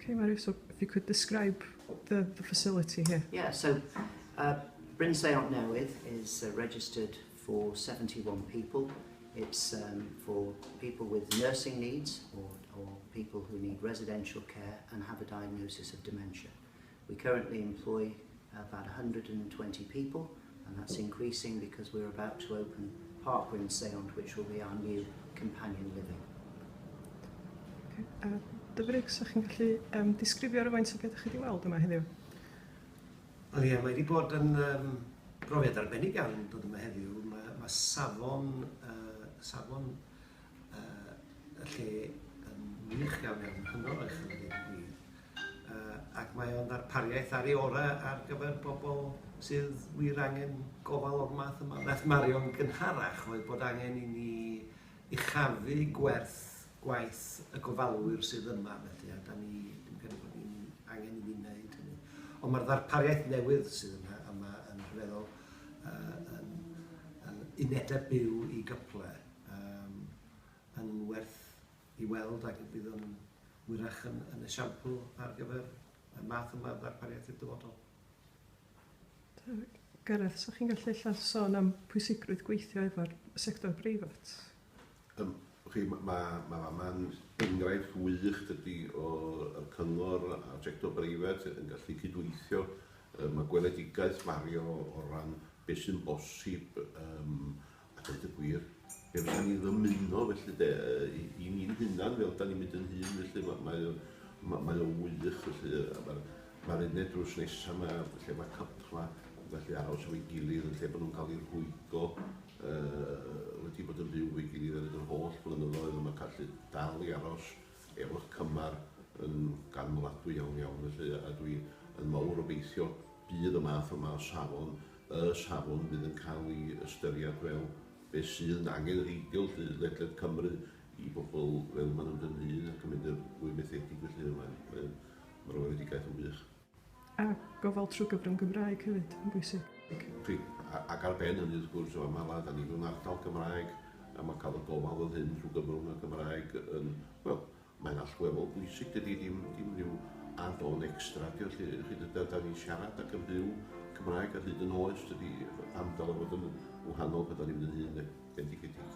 Okay, Marius, so if you could describe the facility here. Yeah, so Bryn Seont Newydd is registered for 71 people. It's for people with nursing needs or people who need residential care and have a diagnosis of dementia. We currently employ about 120 people, and that's increasing because we're about to open Park Bryn Seont, which will be our new companion living. Okay. Dyfrig, so chi'n gallu disgrifio rhywfaint o beth ydych chi wedi weld yma heddiw? Wel ie, mae wedi bod yn brofiad arbennig iawn dod yma heddiw. Mae safon y lle yn wych iawn, hynod eich yn gwir. Ac mae o'n ddarpariaeth ar ei orau ar gyfer bobl sydd wir angen gofal o'r math yma. Nath Marion gynharach oedd bod angen I ni uchafu gwaith y gofalwyr sydd yma, felly, a da ni, dwi'n credu bod ni'n angen I ni wneud hynny. Ond mae'r ddarpariaeth newydd sydd yma yn rhyfeddol yn unedau byw I gyple, yn werth I weld ac bydd yn wyrach yn esiampl ar gyfer y math yma o ddarpariaeth i'r dyfodol. Gareth, so chi'n gallu sôn am pwysigrwydd gweithio efo'r sector breifat? Mae'n enghraifft wych dydy o'r cyngor a sector breifat yn gallu cydweithio. Mae gweledigaeth Mario o ran beth sy'n bosib a dweud y gwir. Fe fysa ni ddymuno felly I ni'n hynna'n fel da ni'n mynd yn hun felly mae o wych felly mae'r uned drws nesaf lle mae cypla felly aros efo'i gilydd yn lle bod nhw'n cael ei rhwygo wedi bod yn byw efo'i gilydd yn yr holl blynyddoedd a mae'n gallu dal I aros efo'ch cymar yn ganmladwy iawn felly a dwi yn mawr obeithio bydd y math yma o safon bydd yn cael ei ystyried fel beth sydd yn angenrheidiol ledled Cymru I bobl fel maen nhw'n dyn hun ac yn mynd yn fwy methedig felly mae'r weledigaeth yn wych. A gofal trwy gyfrwng Gymraeg hefyd, yn bwysig. Ac ar ben hynny wrth gwrs o Amala, da ni mewn ardal Gymraeg a mae cael y gofal yn hyn trwy gyfrwng y Gymraeg mae'n allweddol bwysig dydy dim rhyw add-on extra da ni siarad ac yn byw Cymraeg ar hyd yn oes dydy amdal o fod yn wahanol pan da ni'n mynd yn hyn bendigedig.